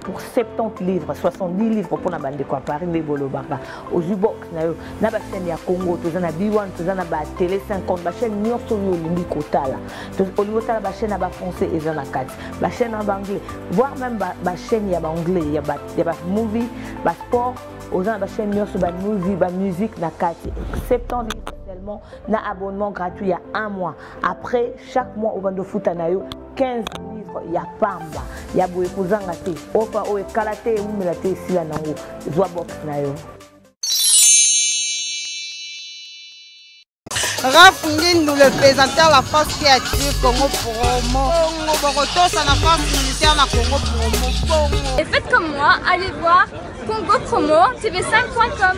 pour 70 livres, 70 livres pour la bande de Paris, les Bolobaka. Au Zubox, na ba chaîne ya Congo, tous na B1, tous na ba télé 50, ba chaîne New York sur Olympique Kotala. Tous Olympique ba chaîne ba français et na 4. Ba chaîne en anglais, voire même ba chaîne ya ba anglais, ya ba movie, ba sport, aux gens ba chaîne New York sur ba movie, ba musique na 4. 70 livres seulement, na abonnement gratuit il y a 1 mois. Après chaque mois au bando foot anayo 15 livres, il y a Pamba, il y a Boé Kouzanga te, Opa Oe Kalate, Oumelate, Sila Nango, Zoabox Nayo. Raph Ngindou, le présentateur de la France créative Congo Promo. Boroto, c'est la France militaire de Congo Promo. Et faites comme moi, allez voir Congo Promo, tv5.com.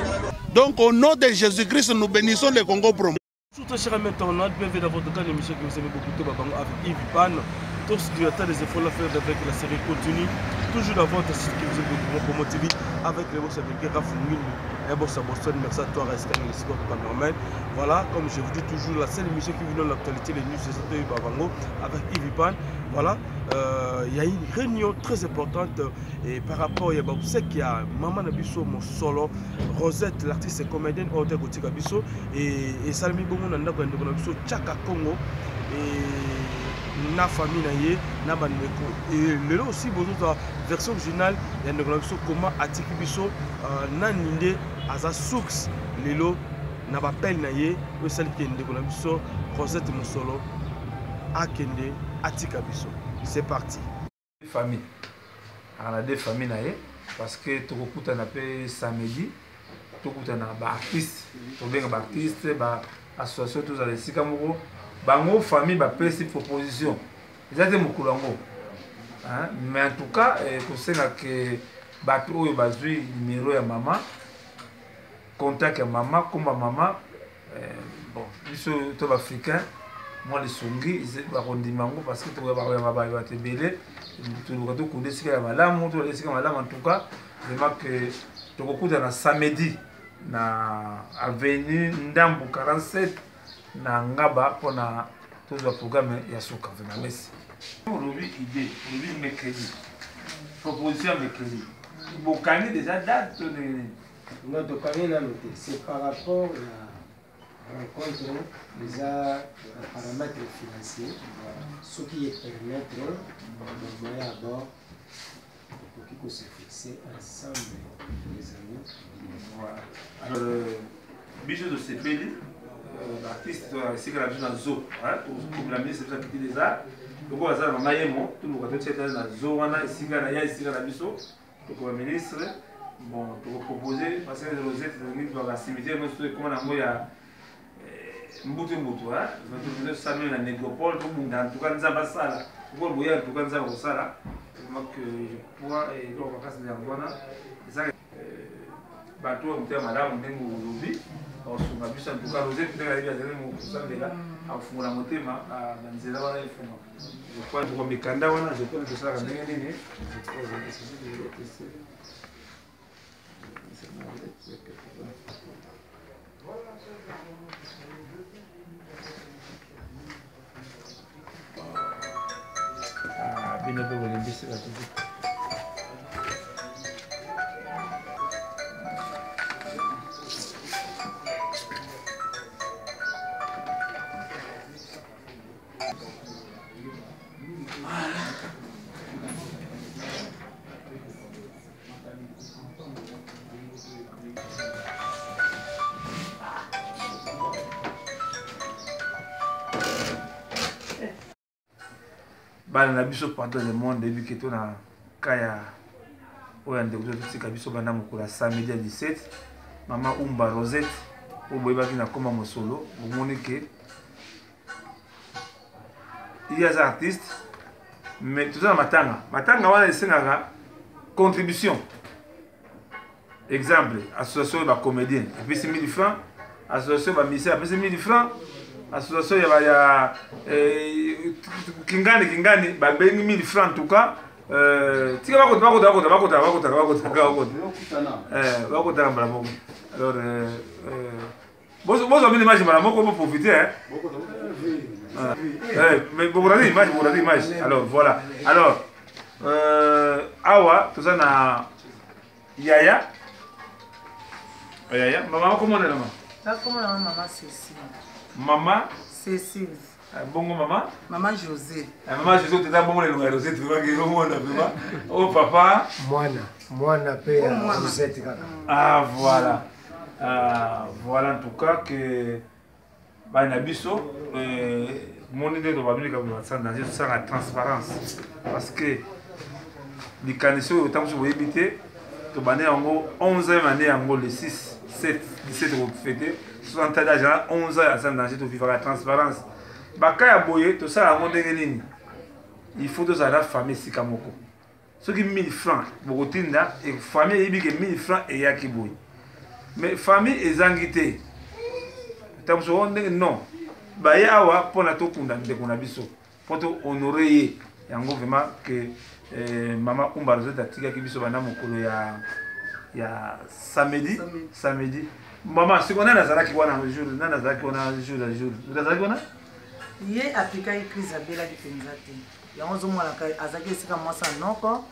Donc au nom de Jésus-Christ, nous bénissons le Congo Promo. Surtout chers internautes, bienvenue dans votre grande émission que vous aimez beaucoup avec Yves Pan. Tous du temps des efforts à faire avec la série continue. Toujours dans votre site que vous aimez beaucoup Promo TV avec les boss avec Raph Ngindou et boss à Boston. Merci à toi, restez avec les sports cameraman. Voilà, comme je vous dis toujours, la seule émission qui vous donne l'actualité, les news de Babango avec Yves Pan. Voilà, il y a une réunion très importante et par rapport à ce qu'il y a Maman Nabiso, mon solo, Rosette, l'artiste et comédienne, Ote Gotika Biso et Salmi Bomo Nanda Nabiso, Tchaka Congo et na famille naie na bandeko et là aussi besoin version originale il y a une comment atiki biso na ninde aza source lelo na bapel naie o sali kende ko biso Rosette Mosolo akende atika biso. C'est parti. Famille. On a des familles naie parce que tout kuta na pe samedi tout kuta na ba artiste to benga ba artiste ba association tous les sikamoko bango famille ba pesi proposition ezate mokulango hein mais en tout cas kosenga que bato oyo bazui numéro ya maman contact ya maman comme maman bon biso to ba africain moi les songi ba kondimango parce que to ba ba tebele to ko to kundesika ya malamu to lesika malamu en tout cas vraiment que to kokuta na samedi na avenue Ndambu 47 na ngaba pona tout le programme ya suka vraiment merci aujourd'hui idée aujourd'hui mercredi proposition mercredi bokani déjà date notre carrière noté c'est par rapport à rencontre des paramètres financiers ce qui est permettre de moyen à bord pour qu'ils se fixer ensemble les amis. Voilà. Alors bijou de CPD l'artiste c'est que la vie dans zo hein comme la ministre de la petite des arts donc on va maman yemo tout le monde est dans zo wana isinga na ya isinga na biso donc le ministre bon pour proposer parce que Rosette ngi pour la cimetière nous comment na moya mbutu hein nous saluer la négropole tout monde en tout cas nzamba sala pour le boya en tout cas nzamba sala donc je pourrais et donc vacances de ngwana ça bateau mtia madame ndengo lobi osunga biso en tout cas Rosette ndenge ali azali mu kusambela afungula motema na nzela wana ifunga je crois pour mikanda wana je crois que ça va ndenge nini bino bebo lembisi la tout bana na biso pendant le monde ebi ke to na kaya oya ndeko to tsika biso bana mokula samedi à 17 maman Umba Rosette o boyeba ki na koma mosolo bomoni ke il y a des artistes mais tout ça matanga wana esengaka contribution exemple association ba comédien et puis c'est 1000 francs association ba musicien après c'est 1000 francs association ya kingani ba bengi 1000 francs en tout cas tika bakota bravo alors bozo mini image mara moko pour profiter mais beaucoup d'image alors voilà alors awa toza na yaya yaya mama comment on est là Comment maman Cécile? Maman Cécile. Bongo maman? Maman José. Maman José, tu as bon le nom José, tu vois que comment on a vraiment. Oh papa. Moana père José. Ah voilà. Voilà en tout cas que bah nabiso mon idée de babine comme ça dans la transparence parce que les conditions autant que vous éviter to bané en gros 11e année en gros le 6 7 17 au fêter 60 ans d'âge 11 ans à ça dans to vivre la transparence baka ya boye to ça en ndenge nini il faut que ça la famille sikamoko ceux qui 1000 francs bokotinda et famille yebi que 1000 francs et ya ki boye mais famille ezangité tamso ndenge non ba ya awa pona to kunda ndeko na biso poto honorer yango vraiment que mama Umba Rosette tika ki biso bana mokolo ya samedi maman sikona nazalaki wana jour nazalaki wana jour nazalaki wana ye apika crise abela ki penzate yango zo mwana kai azaki esika mwasa noko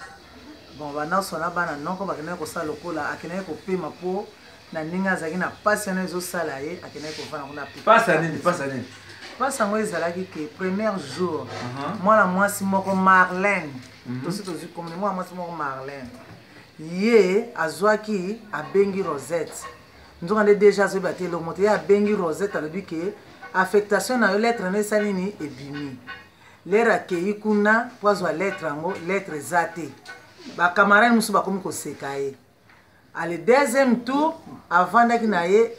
bon bana sona bana noko bakene ko sala lokola akene ko pema po na ninga azaki na passion ezo sala ye akene ko fana kuna pasa nini pasa ngo ezalaki ke premier jour mwana mwasi moko Marlène tosi tozi komune mwana mwasi moko Marlène ye azwaki abengi Rosette nzoka nde déjà zo batelo moto ya abengi Rosette alobi ke affectation na yo lettre ne salini ebimi lera ke kuna poazwa lettre ngo lettre zate ba camarade musu ba komi ko sekaye ale deuxième tour avant daki na ye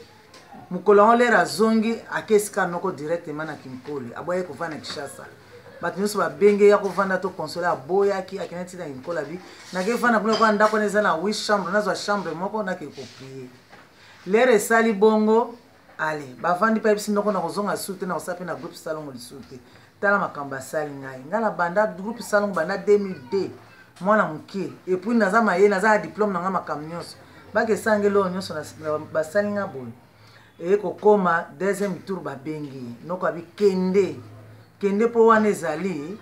mukolo lera zongi akesika noko directement na Kinkole aboye ko vana Kishasa batu nyusu ba benge ya ko vanda to consoler aboya ki akeneti na Kinkole bi na ke vana kuna kwa ndako neza na 8 chambre nazo chambre moko na ke ko prier lera sali bongo ale bavandi pa bisi ndoko na kozonga sute na osape na groupe salon lisute tala makamba sali ngai ngala banda groupe salon banda 2002 mwana muke et puis naza maye naza diplôme nanga makamnyos bake sangelo nyonso na basali nga boy e ko koma deuxième tour ba bengi noko abi kende po wana ezali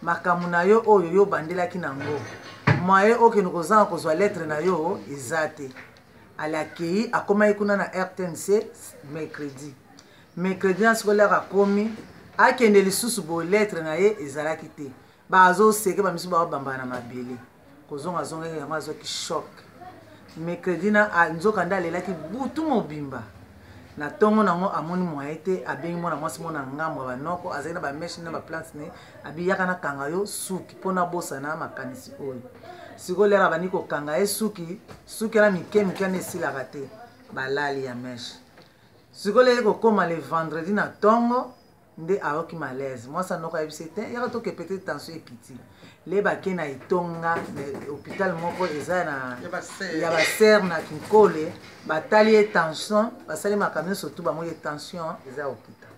makamu na yo oyo yo bandelaki nango maye okende kozanga kozwa lettre na yo ezate alakei akoma ikuna na RTNC mercredi na scolaire akomi akende lisusu bo lettre na ye ezalaki te bazo seke ba misu ba bamba na mabele kozonga zonga yango azoki choc mercredi na nzoka ndalelaki butu mobimba na tongo nango amoni moite abengi mona mwasi mona ngambo banoko azali na ba mesh na ba plants ne abi yaka na kanga yo suki pona bosa na makanisi oyo siko lera bani ko kanga ye suki na mike ne sila rate balali ya mesh siko lera ko koma le vendredi na tongo nde aoki malaise mwasa noko yebise te yaka to ke peut-être tension ekiti le bake na itonga hôpital moko eza na ya ba ser na Kinkole batali e tension basali makamyo surtout ba moye tension eza hôpital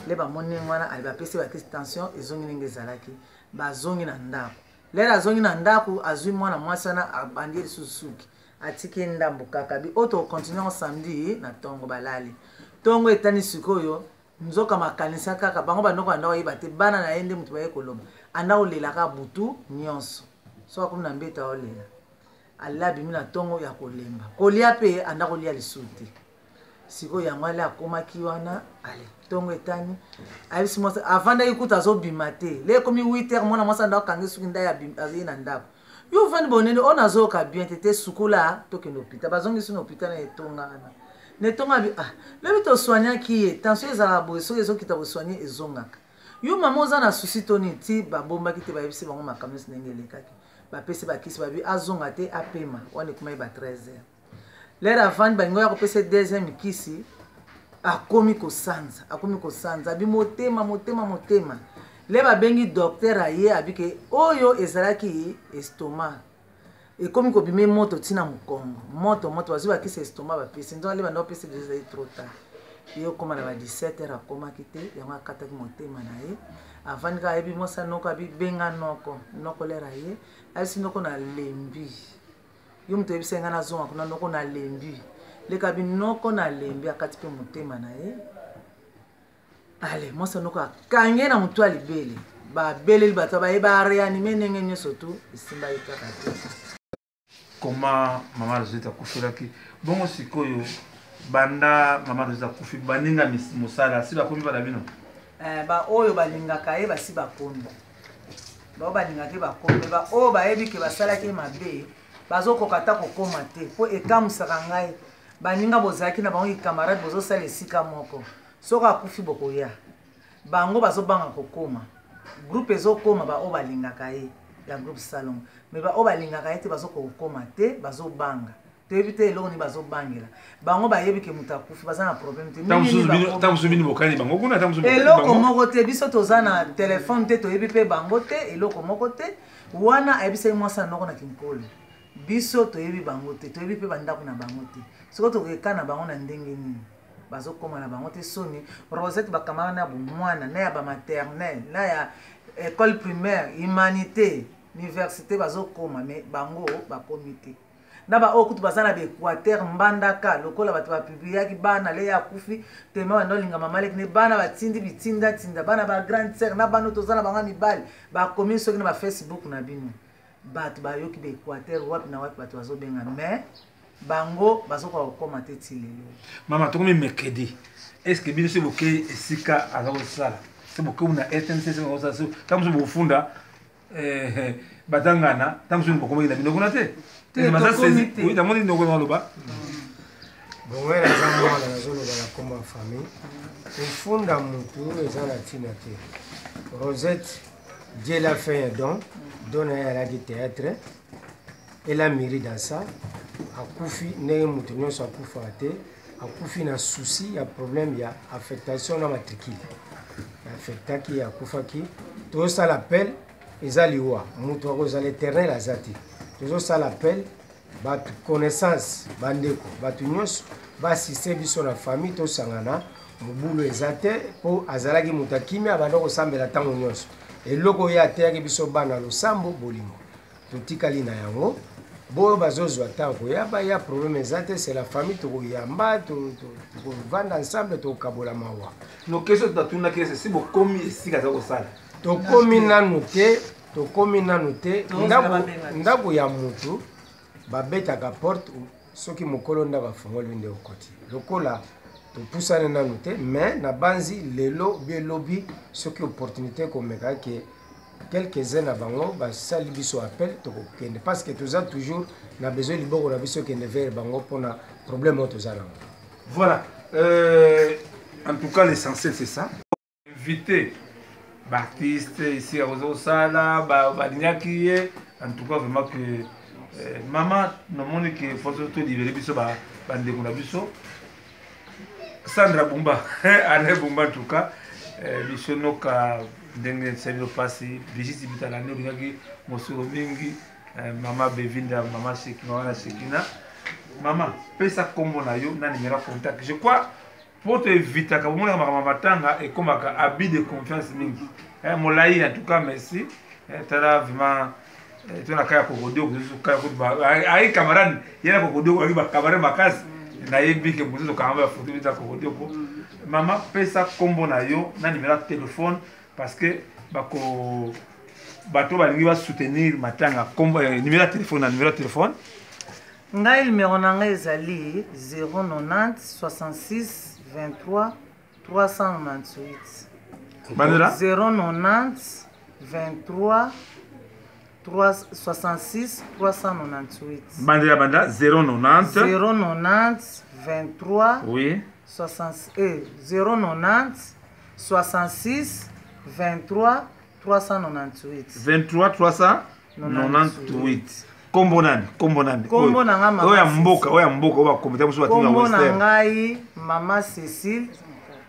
le ba moni ngwana ali ba pese ba tension ezongi ninge ezalaki bazongi na ndako lera azongi na ndako azwi mwana mwasi na abandi susuki atiki ndambo kaka bi auto continue samedi na tongo balali tongo etani sikoyo nzoka makanisa kaka bango banoko andako yeba te bana na yende mutu baye koloma andako lelaka butu nyonso so akomna mbeta olela alabi mina tongo ya kolemba kolia pe andako lia lisuti siko yango ale akomaki wana ale tongo etani ayebisi mwasi avanda ikuta azobima te le komi 8h mwana mwasi andako kangi suki nda ya azi na ndako yo vandi bonene on azoka bien te sukula tokende hôpital bazongisi na hôpital na etonga ana netonga bi lebi to soigner ki tension ezala boye so ezokita ko soigner ezongaka yo mama oza na souci toni ti babombaki te bayebisi bango makambo ndenge elekaki bapesi bakisi babi azonga te apema wana ekoma ba 13h lera avant bango ya kopesa deuxième kisi akomi kosanza abi motema le babengi docteur aye abike oyo ezalaki estomac ekomi ko bime moto tina mukongo moto bazwi bakisi estomac bapesi nzo ale banda opesi déjà trop tard yo koma na ba 17h akoma kite yango akataki motema na ye avant ka yebi mosa noko abi benga noko lera ye asi noko na lembi yo mto yebisenga na zonga kuna noko na lembi le kabi noko na lembi akati pe motema na ye ale mosa noko akange na mutu alibele babeleli bato bayeba réanime ndenge nyonso tu esimba ye kaka te. Comment maman Rosette akufelaki bongo sikoyo banda maman Rosette akufi baninga mosala si bakomi bana bino baoyo balingaka ye basi bakomi bao balingaki bakomi baoyo bayebi ke basalaki mabe bazokoka ta kokoma te mpo ekamusaka ngai baninga bozalaki na bango camarade bozosala esika moko soki akufi bokoya bango bazobanga kokoma groupe ezokoma baoyo balingaka ye ya groupe salon me baoyo balingaka ye te bazokokoma te bazobanga toyebi te eloko nini bazobangela bango bayebi ke moto akufi baza na problème te eloko moko te biso toza na telefone te toyebi mpe bango te eloko moko te wana ayebisaki mwasi noko na kinkolo biso toyebi bango te toyebi mpe bandako na bango te soki tokeka na bango na ndenge nini bazokoma na bango te soni Rosette bakamara na bomwana na ya bamaternel na ya école primaire humanité université bazokoma me bango bakomi te na baoyo kutu baza na baéquateur mbandaka lokola bato bapubliaki bana le ya kufi tema bandolinga mama leki ne bana batindi bitindatinda bana bagrande sœur na bano toza na bango mibali bakomi soki na bafacebook na bino bato bayoki baéquateur wapi na wapi bato bazobenga mais bango bazokoka kokoma te ti lelo. Mama tokomi mercredi est-ce que bino se boke esika aza kosala se boke una SNC se kosala ntango so bofunda batangana ntango so bokomaki na bino kuna te namoni ndoko naloba bongo eza mwana nazoloba na kombo ya famille kofunda motu eza na ntina te. Rosette Dieu l'a fait un don na ye alaki théâtre ela mairie dans ça akufi ndenge moto nyonso akufaka te akufi na souci ya problème ya affectation na matricule affectaki akufaki tozosala appel eza liwa moto akozala éternel aza te tozosala appel bato connaissance bandeko bato nyonso baasiste biso na famille tosangana mobulu eza te mpo azalaki moto akimi abanda kosambela ntango nyonso eloko oyo ateyaki biso bana losambo bolingo totikali na yango boyo bazozwa ntango koyaba ya problème eza te c'est la famille tokoyamba tokovanda ensemble tokokabola mawa no question tatunaki ese si bokomi esika aza kosala tokomi nanu te ndako ya motu babetaka porte soki mokolo ndako afongoli nde okoti lokola topusane nanu te mais na banzi lelo belobi soki opportunité komeka ke quelques-uns na bango basali biso appel tokokende parce que toza toujours na besoin liboko na biso kende vers bango mpona problème oyo toza nango. Voilà, en tout cas l'essentiel c'est ça. Inviter l'artiste ici à Rososala, baliniaki ye, en tout cas vraiment que maman namoni que faut tout libérer biso bandeko na biso. Sandra Bumba, Anne Bumba en tout cas, biso noka ndenge sabilo pasi, Brigitte Bitalane olingaki mosuro mingi, mama Bevinda, mama Shekina. Maman, pesa kombo na yo na numéro contact. Je crois pour te éviter que vous maman matanga et comme habit de confiance mingi. Molai en tout cas merci. Tala vraiment tu na kaya kokodio kaya ai camarade yena kokodio aki ba camarade makasi na yebi ke buzo kamba photo bita kokodio ko. Maman pesa kombo na yo na numéro téléphone parce que bako bato balingi ba soutenir matanga kombo numéro téléphone ngai numéro na ngai ezali 090 66 23 398 bandela 090 23 66 398 bandela 090 23 oui 090 66 23 398 23 398 kombo nani kombo nanga mama oya mboka oba komita musu batinga kombo western ngai mama Cécile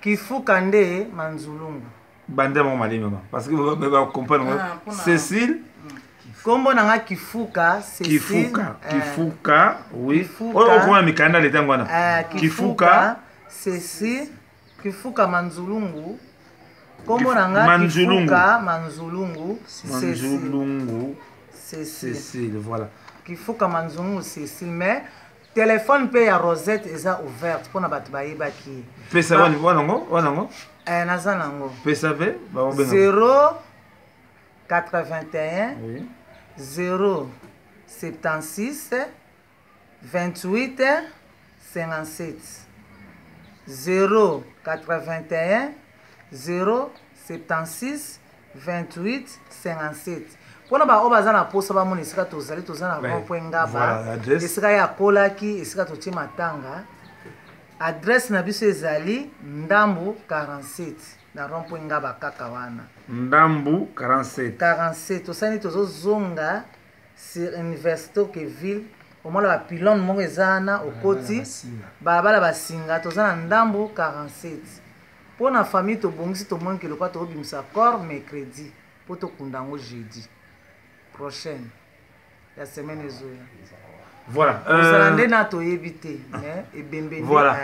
Kifuka nde Manzulungu bande mo mali mama parce que ba comprendre Cécile kombo nanga Kifuka Cécile Kifuka oui oyo koma mikanda le tango wana Kifuka Cécile Kifuka Manzulungu kombo nanga Kifuka Manzulungu Cécile, voilà. Kifuka Manzungu Cécile, mais téléphone paye à Rosette est ouverte pour na batu bayiba ki. Pesa wanango? Nazanango. Pesa ve? 0 81 Oui. 076 28 57 081 076 28 57 mpona baoyo baza na posa bamona esika tozali toza na rond-point ngaba esika ya kolaki esika totie matanga adresse na biso ezali ndambu 47 na rond-point ngaba kaka wana ndambu 47 tosani tozozonga sur université okeville omona bapilone moko eza wana okoti balabala basinga toza na ndambu 47 mpo na famille tobongisi tomoniki lokwa tokobimisa corps mercredi mpo tokunda yango jeudi prochaine ya semaine ezoya voilà ozala nde na toyebi te mais ebembeni voilà